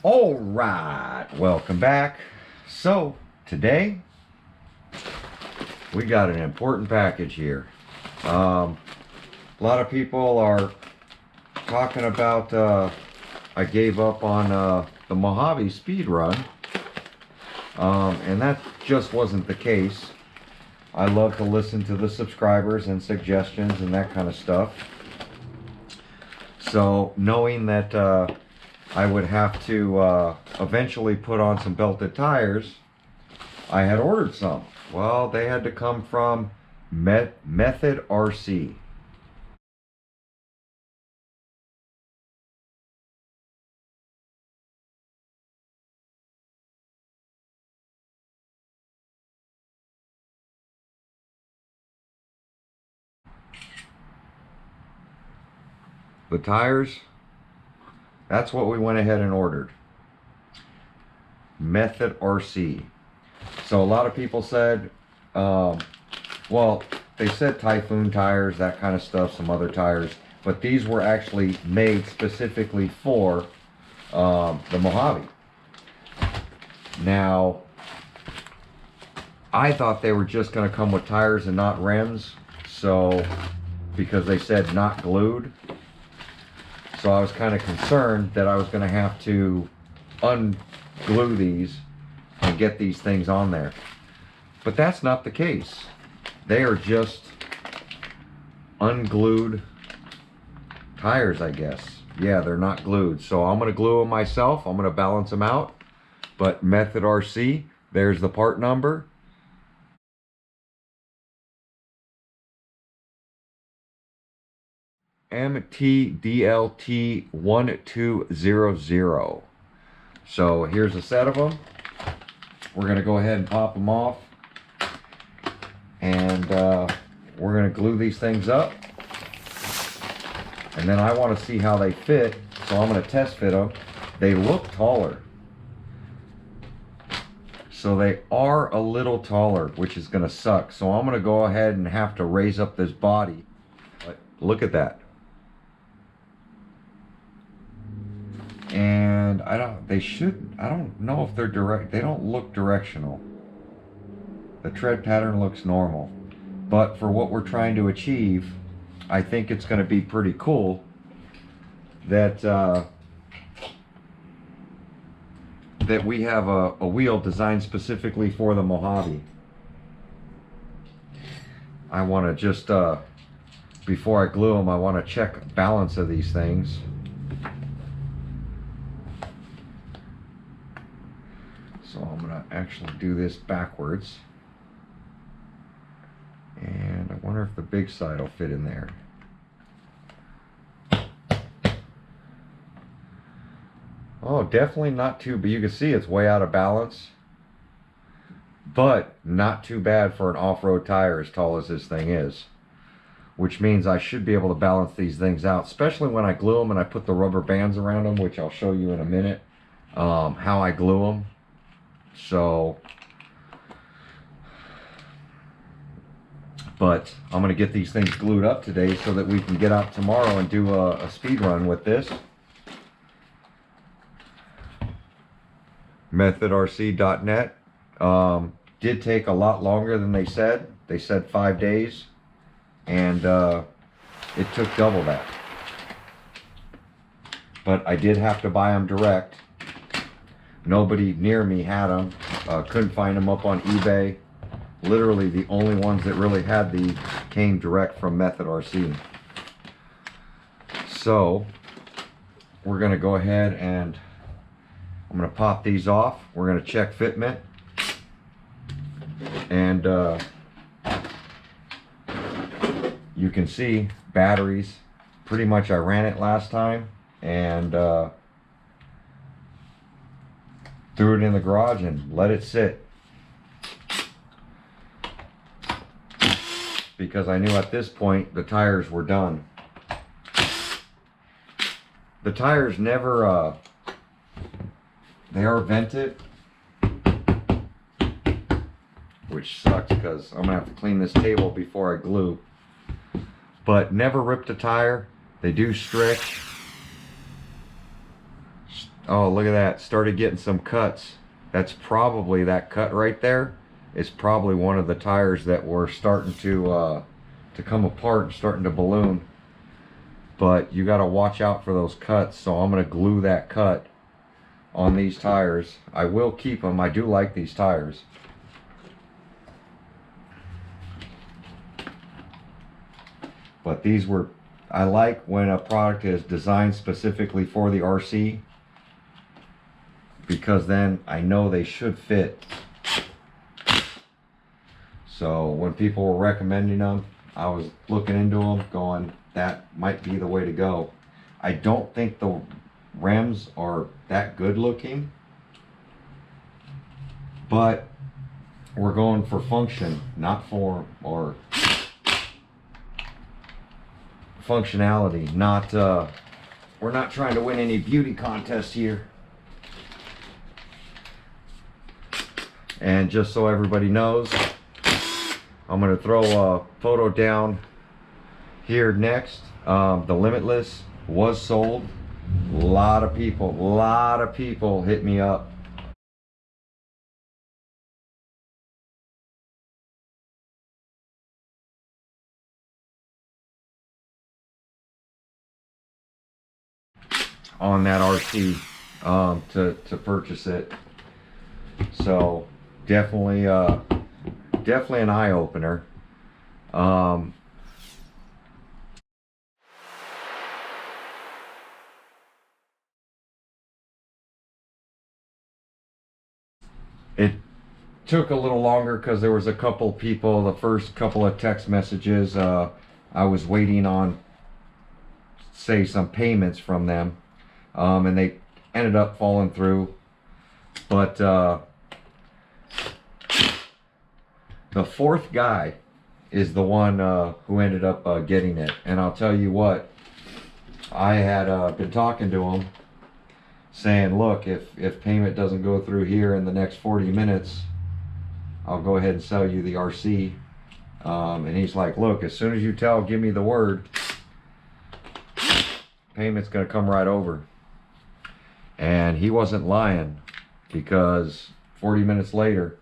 All right, welcome back. So today we got an important package here. A lot of people are talking about I gave up on the Mojave speed run, and that just wasn't the case. I love to listen to the subscribers and suggestions and that kind of stuff. So knowing that I would have to eventually put on some belted tires, I had ordered some. Well, they had to come from Method RC. The tires, that's what we went ahead and ordered. Method RC. So a lot of people said, well, they said Typhoon tires, that kind of stuff, some other tires, but these were actually made specifically for the Mojave. Now, I thought they were just going to come with tires and not rims, so because they said not glued. So I was kind of concerned that I was going to have to unglue these and get these things on there. But that's not the case. They are just unglued tires, I guess. Yeah, they're not glued. So I'm going to glue them myself. I'm going to balance them out. But Method RC, there's the part number. MTDLT1200. So here's a set of them. We're going to go ahead and pop them off. And we're going to glue these things up. And then I want to see how they fit. So I'm going to test fit them. They look taller. So they are a little taller, which is going to suck. So I'm going to go ahead and have to raise up this body. But look at that. And I don't know if they're direct. They don't look directional. The tread pattern looks normal. But for what we're trying to achieve, I think it's going to be pretty cool that that we have a wheel designed specifically for the Mojave. I want to just, before I glue them, I want to check balance of these things. So I'm going to actually do this backwards. And I wonder if the big side will fit in there. Oh, definitely not too, but you can see it's way out of balance. But not too bad for an off-road tire as tall as this thing is. Which means I should be able to balance these things out, especially when I glue them and I put the rubber bands around them, which I'll show you in a minute, how I glue them. So, but I'm going to get these things glued up today so that we can get out tomorrow and do a speed run with this. MethodRC.net. Did take a lot longer than they said. They said 5 days, and it took double that. But I did have to buy them direct. Nobody near me had them. Couldn't find them up on eBay. Literally the only ones that really had these came direct from Method RC. So we're going to go ahead and I'm going to pop these off. We're going to check fitment. And you can see batteries. Pretty much I ran it last time and threw it in the garage and let it sit. Because I knew at this point the tires were done. The tires never, they are vented, which sucks because I'm gonna have to clean this table before I glue. But never ripped a tire. They do stretch. Oh, look at that. Started getting some cuts. That's probably, that cut right there is probably one of the tires that were starting to come apart and starting to balloon. But you got to watch out for those cuts, so I'm going to glue that cut on these tires. I will keep them. I do like these tires. But these were, I like when a product is designed specifically for the RC, because then I know they should fit. So when people were recommending them, I was looking into them going, that might be the way to go. I don't think the rims are that good looking, but we're going for function, not form, or functionality. Not we're not trying to win any beauty contest here. And just so everybody knows, I'm going to throw a photo down here next. The Limitless was sold. A lot of people hit me up. On that RC to purchase it. So definitely definitely an eye-opener. It took a little longer because there was a couple people, the first couple of text messages, I was waiting on, say, some payments from them, and they ended up falling through. But the fourth guy is the one who ended up getting it. And I'll tell you what, I had been talking to him saying, look, if payment doesn't go through here in the next 40 minutes, I'll go ahead and sell you the RC. And he's like, look, as soon as you give me the word, payment's gonna come right over. And he wasn't lying, because 40 minutes later,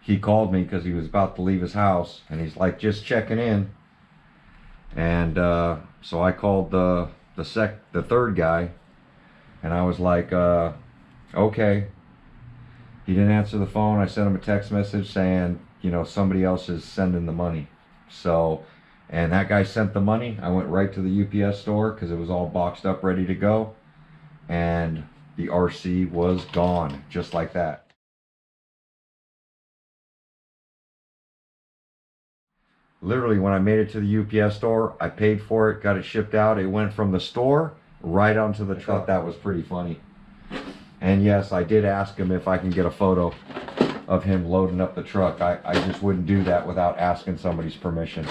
he called me because he was about to leave his house, and he's like, just checking in. And so I called the third guy, and I was like, okay. He didn't answer the phone. I sent him a text message saying, you know, somebody else is sending the money. So, and that guy sent the money. I went right to the UPS store because it was all boxed up, ready to go. And the RC was gone, just like that. Literally, when I made it to the UPS store, I paid for it, got it shipped out. It went from the store right onto the truck. That was pretty funny. And yes, I did ask him if I can get a photo of him loading up the truck. I just wouldn't do that without asking somebody's permission.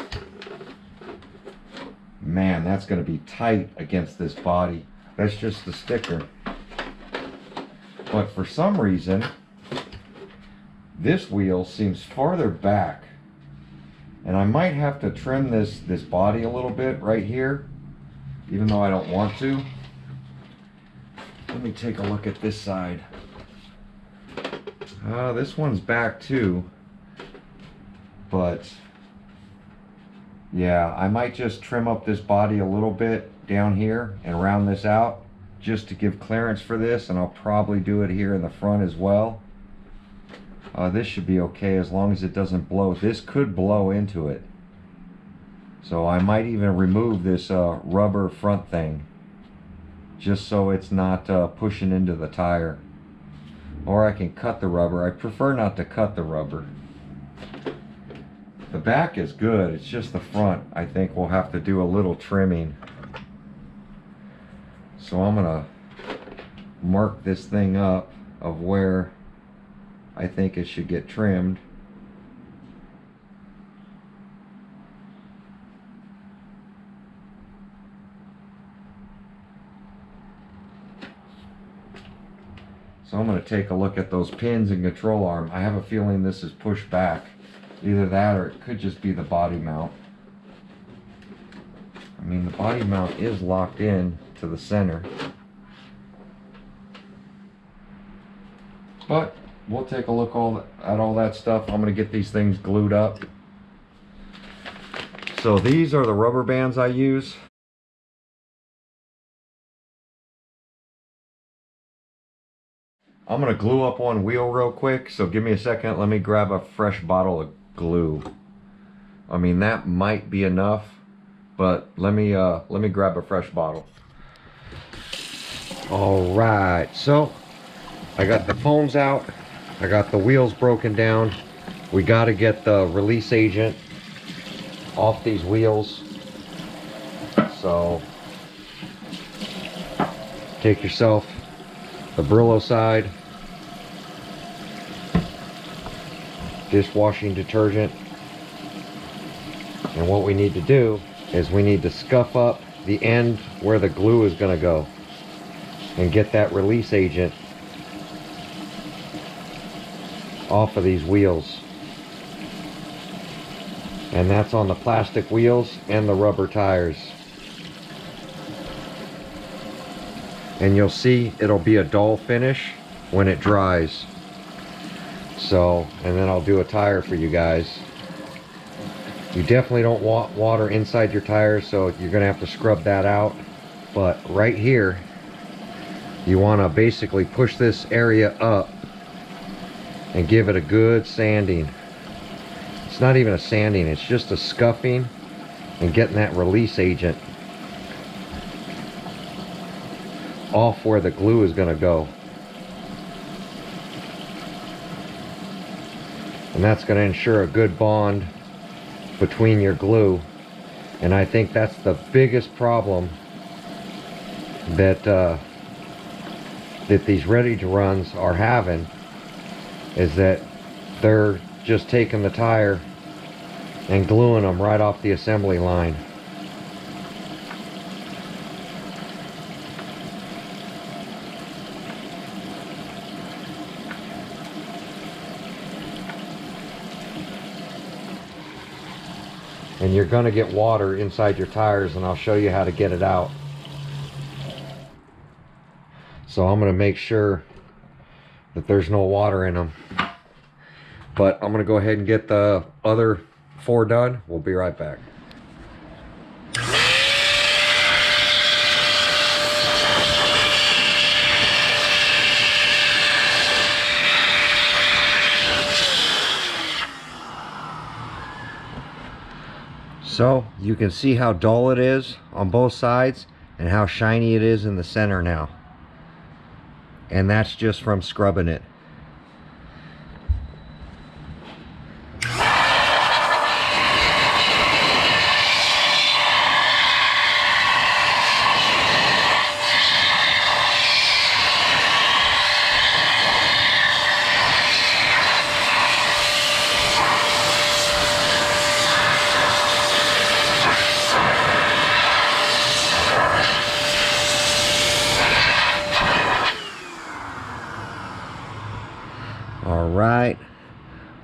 Man, that's going to be tight against this body. That's just the sticker. But for some reason, this wheel seems farther back. And I might have to trim this body a little bit right here, even though I don't want to. Let me take a look at this side. This one's back too. But yeah, I might just trim up this body a little bit down here and round this out just to give clearance for this, and I'll probably do it here in the front as well. This should be okay as long as it doesn't blow. This could blow into it. So I might even remove this rubber front thing, just so it's not pushing into the tire. Or I can cut the rubber. I prefer not to cut the rubber. The back is good, it's just the front I think we'll have to do a little trimming. So I'm gonna mark this thing up of where I think it should get trimmed. So I'm going to take a look at those pins and control arm. I have a feeling this is pushed back. Either that or it could just be the body mount. I mean, the body mount is locked in to the center. But we'll take a look at all that stuff. I'm gonna get these things glued up. So these are the rubber bands I use. I'm gonna glue up one wheel real quick, so give me a second. Let me grab a fresh bottle of glue. I mean, that might be enough, but let me grab a fresh bottle. All right, so I got the foams out. I got the wheels broken down. We got to get the release agent off these wheels. So take yourself the Brillo side, dishwashing detergent, and what we need to do is we need to scuff up the end where the glue is going to go and get that release agent off of these wheels. And that's on the plastic wheels and the rubber tires. And you'll see it'll be a dull finish when it dries. So, and then I'll do a tire for you guys. You definitely don't want water inside your tires, so you're gonna have to scrub that out. But right here, you wanna basically push this area up and give it a good sanding. It's not even a sanding, it's just a scuffing and getting that release agent off where the glue is gonna go. And that's gonna ensure a good bond between your glue. And I think that's the biggest problem that that these ready-to-runs are having, is that they're just taking the tire and gluing them right off the assembly line. And you're going to get water inside your tires, and I'll show you how to get it out. So I'm going to make sure that there's no water in them. But I'm going to go ahead and get the other 4 done. We'll be right back. So you can see how dull it is on both sides and how shiny it is in the center now. And that's just from scrubbing it. All right,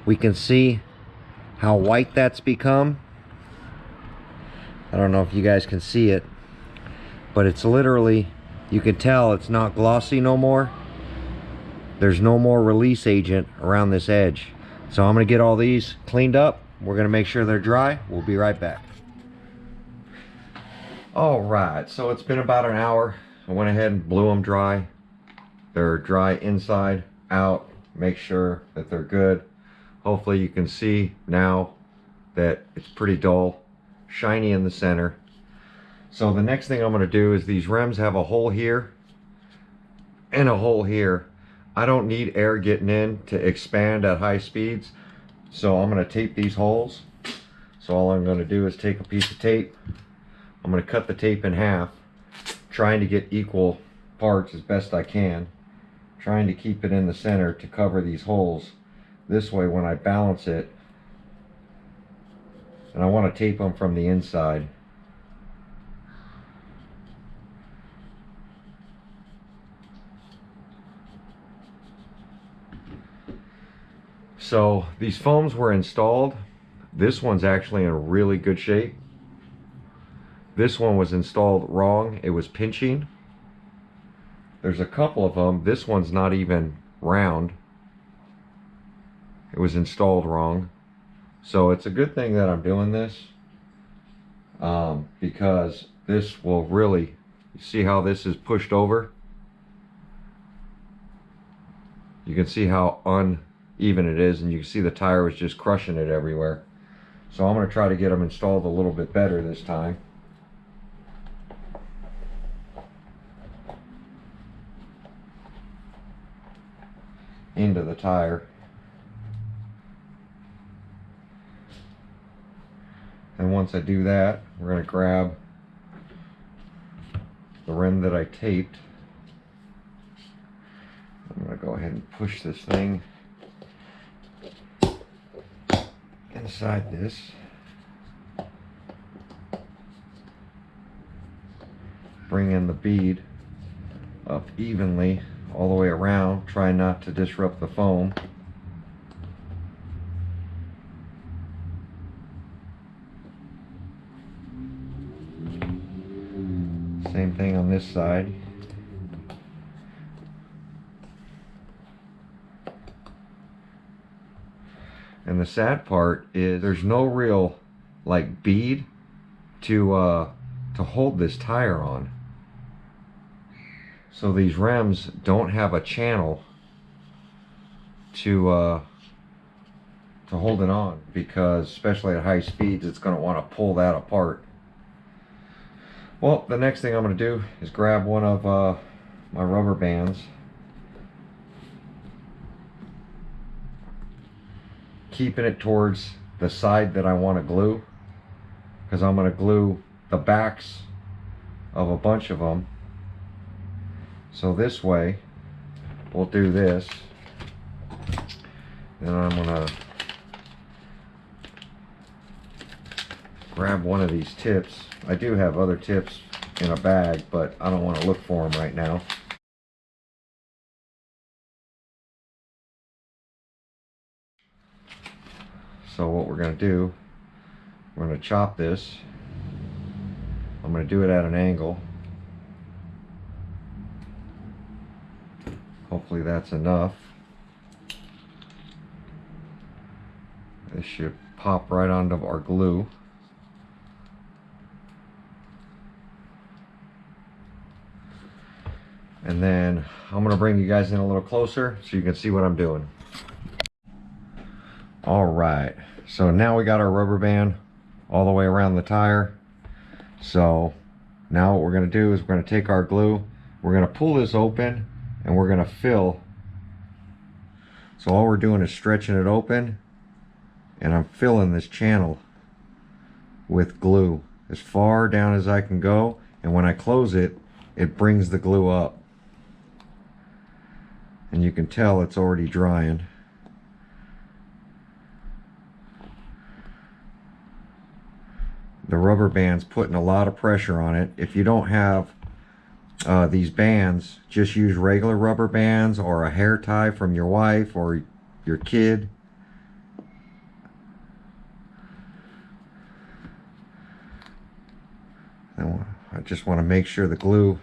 we can see how white that's become. I don't know if you guys can see it, but it's literally, you can tell it's not glossy no more. There's no more release agent around this edge. So I'm gonna get all these cleaned up. We're gonna make sure they're dry. We'll be right back. All right, so it's been about an hour. I went ahead and blew them dry. They're dry inside, out. Make sure that they're good. Hopefully you can see now that it's pretty dull, shiny in the center. So the next thing I'm going to do is, these rims have a hole here and a hole here. I don't need air getting in to expand at high speeds, so I'm going to tape these holes. So all I'm going to do is take a piece of tape. I'm going to cut the tape in half, trying to get equal parts as best I can. Trying to keep it in the center to cover these holes. This way when I balance it, and I want to tape them from the inside. So these foams were installed. This one's actually in really good shape. This one was installed wrong. It was pinching. There's a couple of them. This one's not even round. it was installed wrong. So it's a good thing that I'm doing this, because this will really, see how this is pushed over? You can see how uneven it is, and you can see the tire was just crushing it everywhere. So I'm going to try to get them installed a little bit better this time. Into the tire. And once I do that, we're going to grab the rim that I taped. I'm going to go ahead and push this thing inside this. Bring in the bead up evenly all the way around. Try not to disrupt the foam. Same thing on this side. And the sad part is there's no real like bead to hold this tire on. So these rims don't have a channel to hold it on, because especially at high speeds it's going to want to pull that apart. Well, the next thing I'm going to do is grab one of my rubber bands, keeping it towards the side that I want to glue, because I'm going to glue the backs of a bunch of them. So this way we'll do this, then I'm going to grab one of these tips. I do have other tips in a bag, but I don't want to look for them right now. So what we're going to do, we're going to chop this. I'm going to do it at an angle. Hopefully that's enough. This should pop right onto our glue. And then I'm going to bring you guys in a little closer so you can see what I'm doing. Alright, so now we got our rubber band all the way around the tire. So now what we're going to do is we're going to take our glue, we're going to pull this open, and we're going to fill. So all we're doing is stretching it open, and I'm filling this channel with glue as far down as I can go, and when I close it, it brings the glue up. And you can tell it's already drying. The rubber band's putting a lot of pressure on it. If you don't have these bands, just use regular rubber bands or a hair tie from your wife or your kid. I just want to make sure the glue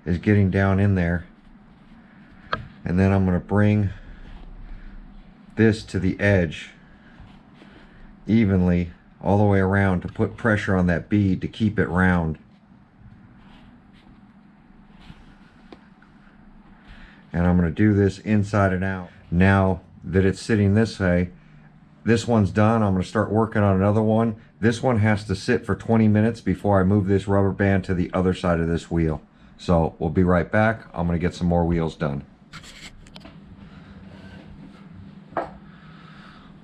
is getting down in there. And then I'm going to bring this to the edge evenly all the way around to put pressure on that bead to keep it round. And I'm going to do this inside and out. Now that it's sitting this way, this one's done. I'm going to start working on another one. This one has to sit for 20 minutes before I move this rubber band to the other side of this wheel. So we'll be right back. I'm going to get some more wheels done.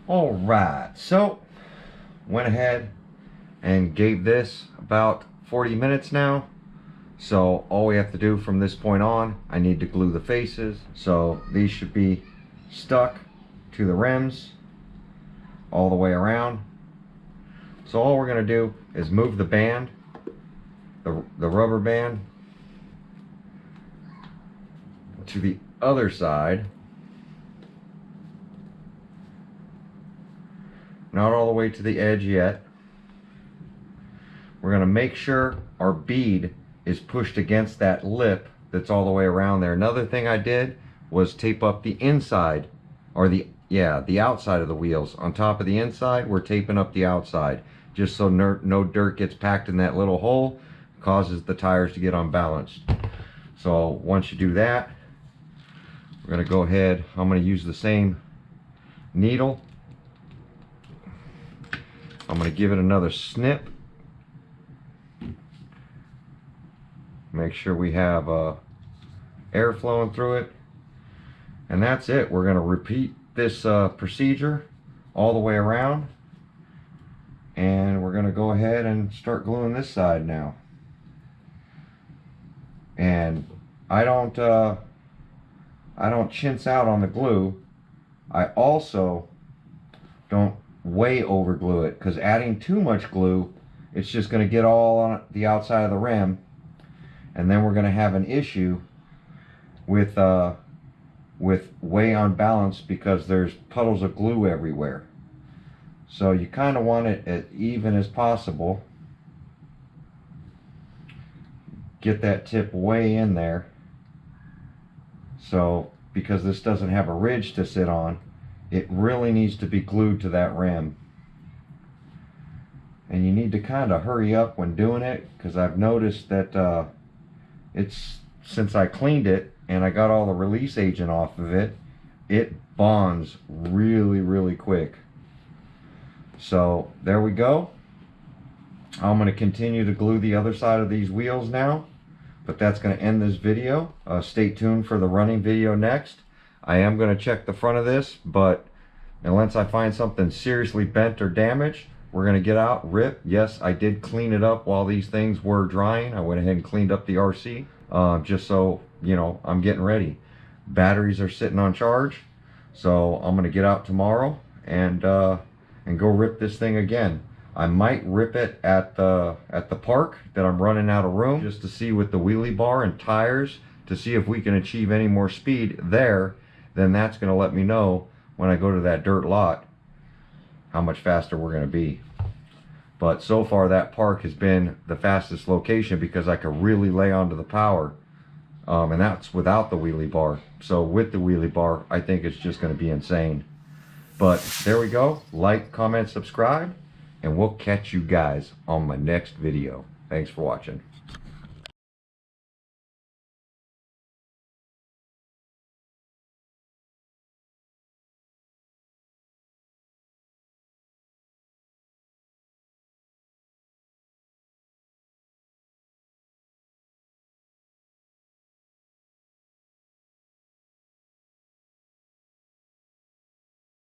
Alright, so went ahead and gave this about 40 minutes now. So all we have to do from this point on, I need to glue the faces. So these should be stuck to the rims all the way around. So all we're going to do is move the band, the rubber band, to the other side. Not all the way to the edge yet. We're going to make sure our bead is pushed against that lip that's all the way around there. Another thing I did was tape up the inside or the yeah, the outside of the wheels. On top of the inside, we're taping up the outside, just so no dirt gets packed in that little hole, causes the tires to get unbalanced. So once you do that, we're gonna go ahead, I'm gonna use the same needle. I'm gonna give it another snip. Make sure we have air flowing through it. And that's it. We're gonna repeat this procedure all the way around. And we're gonna go ahead and start gluing this side now. And I don't chintz out on the glue. I also don't way over glue it, because adding too much glue, it's just going to get all on the outside of the rim, and then we're going to have an issue with way unbalanced, because there's puddles of glue everywhere. So you kind of want it as even as possible. Get that tip way in there. So because this doesn't have a ridge to sit on, it really needs to be glued to that rim. And you need to kind of hurry up when doing it, because I've noticed that since I cleaned it and I got all the release agent off of it, it bonds really quick. So there we go. I'm going to continue to glue the other side of these wheels now, but that's going to end this video. Stay tuned for the running video next. I am going to check the front of this, but unless I find something seriously bent or damaged, we're going to get out, rip. Yes, I did clean it up while these things were drying. I went ahead and cleaned up the RC, just so, you know, I'm getting ready. Batteries are sitting on charge, so I'm going to get out tomorrow and go rip this thing again. I might rip it at the park that I'm running out of room, just to see with the wheelie bar and tires, to see if we can achieve any more speed there. Then that's going to let me know when I go to that dirt lot how much faster we're going to be. But so far that park has been the fastest location, because I could really lay onto the power, and that's without the wheelie bar. So with the wheelie bar, I think it's just going to be insane. But there we go. Like, comment, subscribe, and we'll catch you guys on my next video. Thanks for watching.